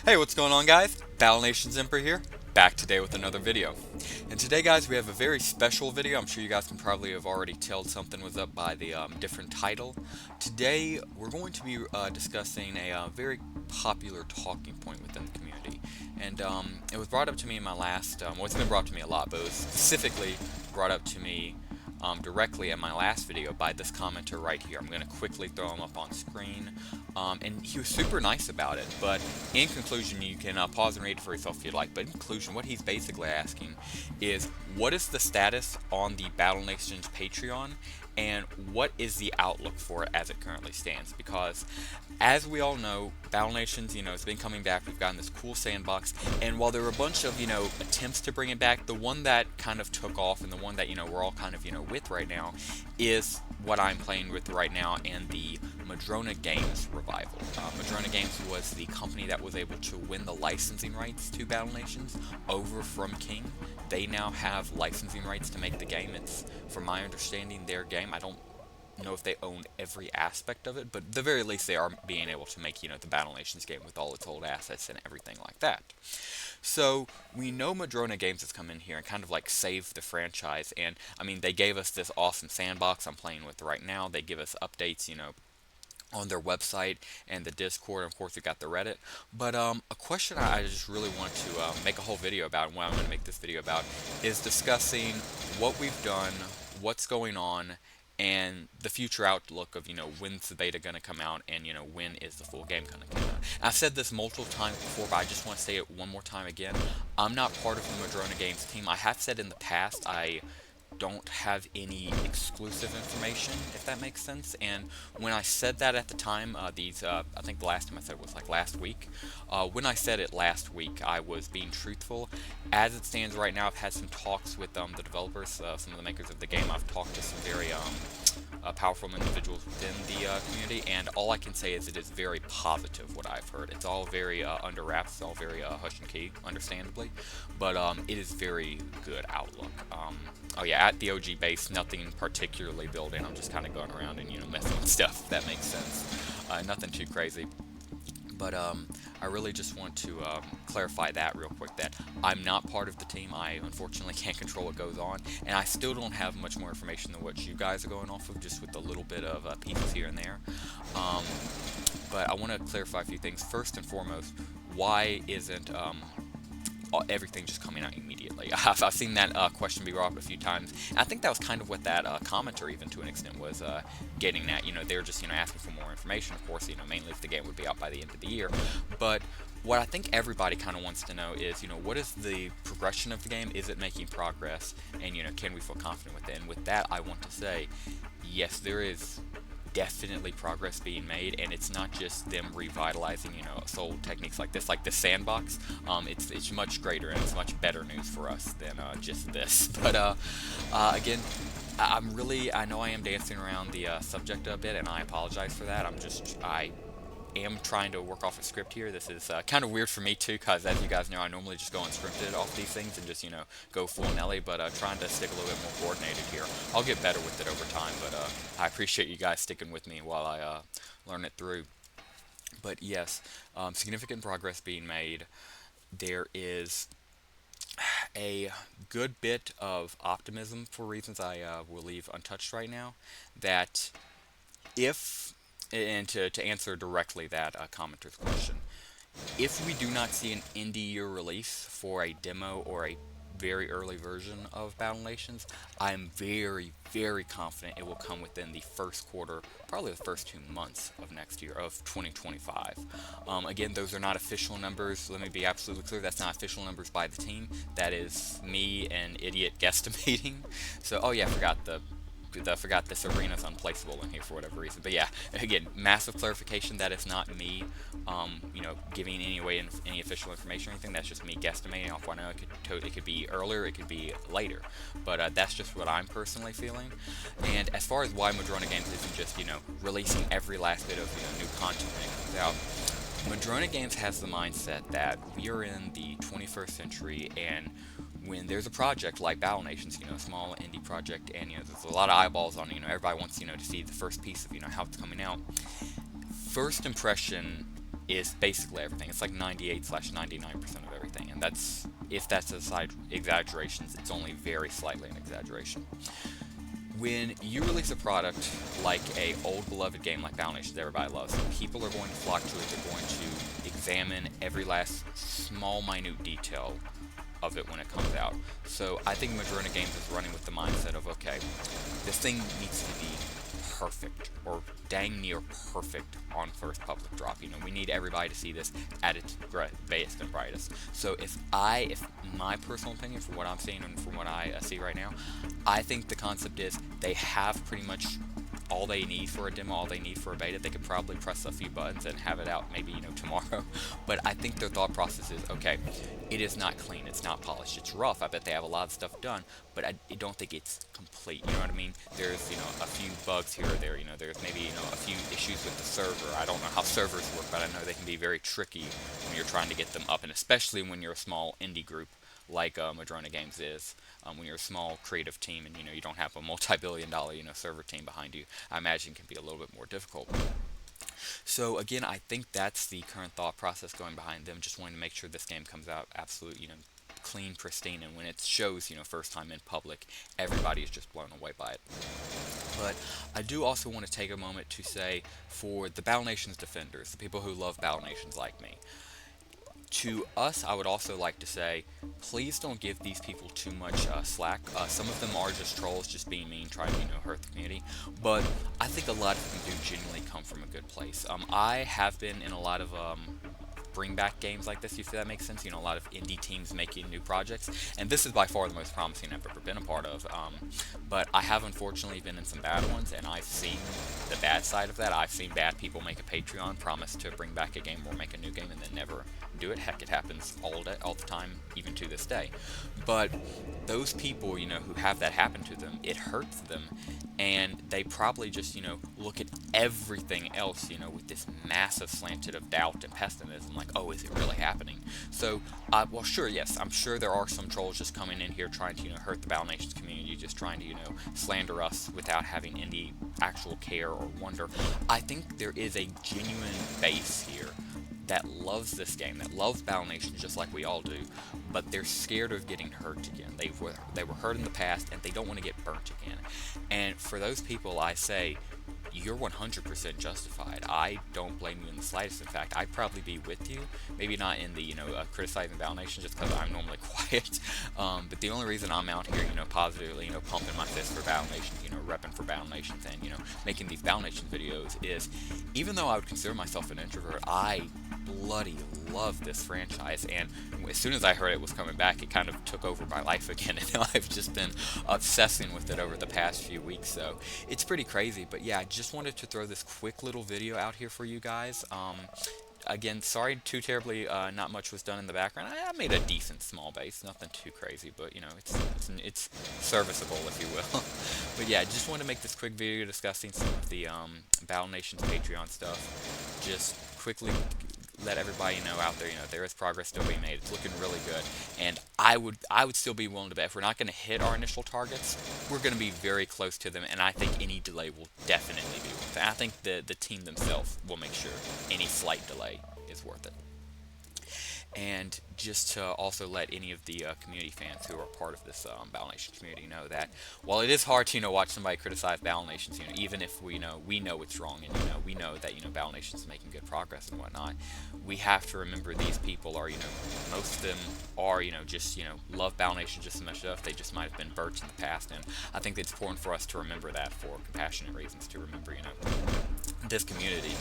Hey, what's going on, guys? Battle Nations Emperor here, back today with another video. And today, guys, we have a very special video. I'm sure you guys can probably have already tell something was up by the different title. Today, we're going to be discussing a very popular talking point within the community. And it was brought up to me in my last, well, it's been brought to me a lot, but it was specifically brought up to me directly in my last video by this commenter right here. I'm going to quickly throw him up on screen. And he was super nice about it, but in conclusion, you can pause and read it for yourself if you'd like, but in conclusion, what he's basically asking is, what is the status on the Battle Nations Patreon, and what is the outlook for it as it currently stands? Because, as we all know, Battle Nations, it's been coming back. We've gotten this cool sandbox, and while there were a bunch of, attempts to bring it back, the one that kind of took off, and the one that, we're all kind of, with right now, is what I'm playing with right now, and the Madrona Games revival. Madrona Games was the company that was able to win the licensing rights to Battle Nations over from King. They now have licensing rights to make the game. It's, from my understanding, their game. I don't know if they own every aspect of it, but at the very least they are being able to make, the Battle Nations game with all its old assets and everything like that. So we know Madrona Games has come in here and kind of like saved the franchise, and I mean they gave us this awesome sandbox I'm playing with right now. They give us updates, on their website and the Discord, and of course we got the Reddit. But a question I just really want to make a whole video about, and what I'm going to make this video about, is discussing what we've done, what's going on, and the future outlook of, when's the beta going to come out, and, when is the full game going to come out. I've said this multiple times before, but I just want to say it one more time again. I'm not part of the Madrona Games team. I have said in the past I don't have any exclusive information, if that makes sense. And when I said that at the time, I think the last time I said it was like last week. When I said it last week, I was being truthful. As it stands right now, I've had some talks with the developers, some of the makers of the game. I've talked to some very powerful individuals within the community, and all I can say is it is very positive what I've heard. It's all very under wraps, it's all very hush and key, understandably, but it is very good outlook. Oh yeah, at the OG base, nothing particularly built in. I'm just kind of going around and messing with stuff, if that makes sense. Nothing too crazy. But I really just want to clarify that real quick, that I'm not part of the team. I unfortunately can't control what goes on, and I still don't have much more information than what you guys are going off of, just with a little bit of pieces here and there. But I want to clarify a few things. First and foremost, why isn't everything just coming out immediately? I've seen that question be brought up a few times, and I think that was kind of what that commenter, even to an extent, was getting at. They're just asking for more information, of course, mainly if the game would be out by the end of the year. But what I think everybody kind of wants to know is, what is the progression of the game? Is it making progress? And can we feel confident with it? And with that, I want to say, yes, there is definitely progress being made, and it's not just them revitalizing, old techniques like this, like the sandbox. It's much greater, and it's much better news for us than just this. But again, I know I am dancing around the subject a bit, and I apologize for that. I am trying to work off a script here. This is kind of weird for me too, because as you guys know, I normally just go unscripted off these things and just go full Nelly, but trying to stick a little bit more coordinated here. I'll get better with it over time, but I appreciate you guys sticking with me while I learn it through. But yes, significant progress being made. There is a good bit of optimism, for reasons I will leave untouched right now, that if, and to answer directly that commenter's question, if we do not see an end-of-year release for a demo or a very early version of Battle Nations, I'm very, very confident it will come within the first quarter, probably the first 2 months of next year, of 2025. Again, those are not official numbers. Let me be absolutely clear, that's not official numbers by the team. That is me, an idiot, guesstimating. So, oh yeah, I forgot this arena's unplaceable in here for whatever reason. But yeah, again, massive clarification, that is not me, giving any official information or anything. That's just me guesstimating off what I know. It could be earlier, it could be later, but that's just what I'm personally feeling. And as far as why Madrona Games isn't just releasing every last bit of new content when it comes out, Madrona Games has the mindset that we are in the 21st century, and when there's a project like Battle Nations, a small indie project, and there's a lot of eyeballs on it, everybody wants to see the first piece of how it's coming out. First impression is basically everything. It's like 98/99% of everything, and that's, if that's aside exaggerations, it's only very slightly an exaggeration. When you release a product like a old beloved game like Battle Nations everybody loves, people are going to flock to it. They're going to examine every last small minute detail of it when it comes out. So I think Madrona Games is running with the mindset of, okay, this thing needs to be perfect, or dang near perfect on first public drop. You know, we need everybody to see this at its best and brightest. So if my personal opinion, from what I'm seeing and from what I see right now, I think the concept is they have pretty much all they need for a demo, all they need for a beta. They could probably press a few buttons and have it out maybe, you know, tomorrow. But I think their thought process is, okay, it is not clean, it's not polished, it's rough. I bet they have a lot of stuff done, but I don't think it's complete. You know what I mean? There's, you know, a few bugs here or there. You know, there's maybe, you know, a few issues with the server. I don't know how servers work, but I know they can be very tricky when you're trying to get them up, and especially when you're a small indie group like Madrona Games is. When you're a small creative team and, you know, you don't have a multi-billion-dollar, you know, server team behind you, I imagine can be a little bit more difficult. So again, I think that's the current thought process going behind them, just wanting to make sure this game comes out absolute, you know, clean, pristine, and when it shows, you know, first time in public, everybody is just blown away by it. But I do also want to take a moment to say, for the Battle Nations defenders, the people who love Battle Nations like me, to us, I would also like to say, please don't give these people too much slack. Some of them are just trolls, just being mean, trying to, you know, hurt the community. But I think a lot of them do genuinely come from a good place. I have been in a lot of bring back games like this, if that makes sense. You know, a lot of indie teams making new projects, and this is by far the most promising I've ever been a part of. But I have unfortunately been in some bad ones, and I've seen the bad side of that. I've seen bad people make a Patreon, promise to bring back a game or make a new game, and then never do it. Heck, it happens all the time, even to this day. But those people, you know, who have that happen to them, it hurts them, and they probably just, you know, look at everything else, you know, with this massive slanted of doubt and pessimism, like, oh, is it really happening? So, well, sure, yes, I'm sure there are some trolls just coming in here trying to, you know, hurt the Battle Nations community, just trying to, you know, slander us without having any actual care or wonder. I think there is a genuine base here that loves this game, that loves Battle Nations just like we all do, but they're scared of getting hurt again. They were hurt in the past, and they don't want to get burnt again. And for those people, I say, you're 100% justified. I don't blame you in the slightest. In fact, I'd probably be with you. Maybe not in the, you know, criticizing Battle Nations, just because I'm normally quiet. But the only reason I'm out here, you know, positively, you know, pumping my fist for Battle Nations, you know, repping for Battle Nations, and, you know, making these Battle Nations videos is, even though I would consider myself an introvert, I bloody love this franchise, and as soon as I heard it was coming back, it kind of took over my life again, and I've just been obsessing with it over the past few weeks, so it's pretty crazy. But yeah, I just wanted to throw this quick little video out here for you guys. Again, sorry too terribly not much was done in the background. I made a decent small base, nothing too crazy, but you know, it's serviceable, if you will. But yeah, just wanted to make this quick video discussing some of the Battle Nations Patreon stuff. Just quickly let everybody know out there, you know, there is progress still being made. It's looking really good, and I would still be willing to bet if we're not going to hit our initial targets, we're going to be very close to them, and I think any delay will definitely be worth it. I think the team themselves will make sure any slight delay is worth it. And just to also let any of the community fans who are part of this Battle Nations community know that while it is hard to, you know, watch somebody criticize Battle Nations, you know, even if we know it's wrong, and, you know, we know that, you know, Battle Nations is making good progress and whatnot, we have to remember these people are, you know, most of them are, you know, just, you know, love Battle Nations just as much as us. They just might have been burnt in the past, and I think it's important for us to remember that, for compassionate reasons, to remember, you know, this community.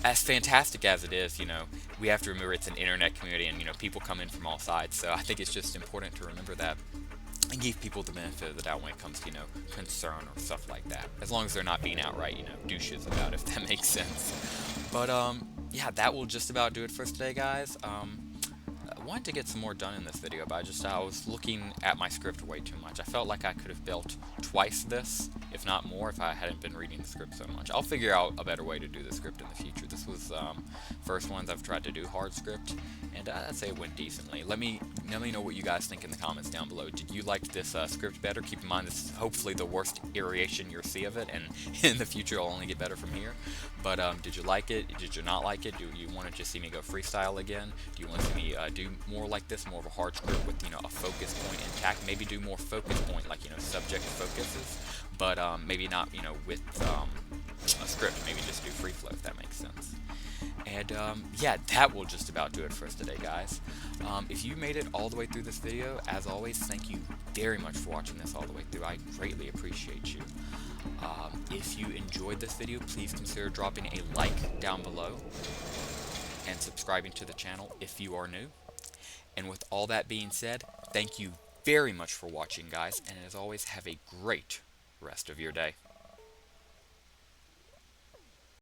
As fantastic as it is, you know, we have to remember it's an internet community, and, you know, people come in from all sides, so I think it's just important to remember that and give people the benefit of the doubt when it comes to, you know, concern or stuff like that, as long as they're not being outright, you know, douches about it, if that makes sense. But yeah, that will just about do it for today, guys. wanted to get some more done in this video, but I was looking at my script way too much. I felt like I could have built twice this, if not more, if I hadn't been reading the script so much. I'll figure out a better way to do the script in the future. This was first ones I've tried to do hard script, and I'd say it went decently. Let me know what you guys think in the comments down below. Did you like this script better? Keep in mind this is hopefully the worst iteration you'll see of it, and in the future it'll only get better from here. But did you like it? Did you not like it? Do you want to just see me go freestyle again? Do you want to see me do more like this, more of a hard script with, a focus point intact? Maybe do more focus point, like, subject focuses, but maybe not, with a script. Maybe just do free flow, if that makes sense. And yeah, that will just about do it for us today, guys. If you made it all the way through this video, as always, thank you very much for watching this all the way through. I greatly appreciate you. If you enjoyed this video, please consider dropping a like down below and subscribing to the channel if you are new. And with all that being said, thank you very much for watching, guys, and as always, have a great rest of your day.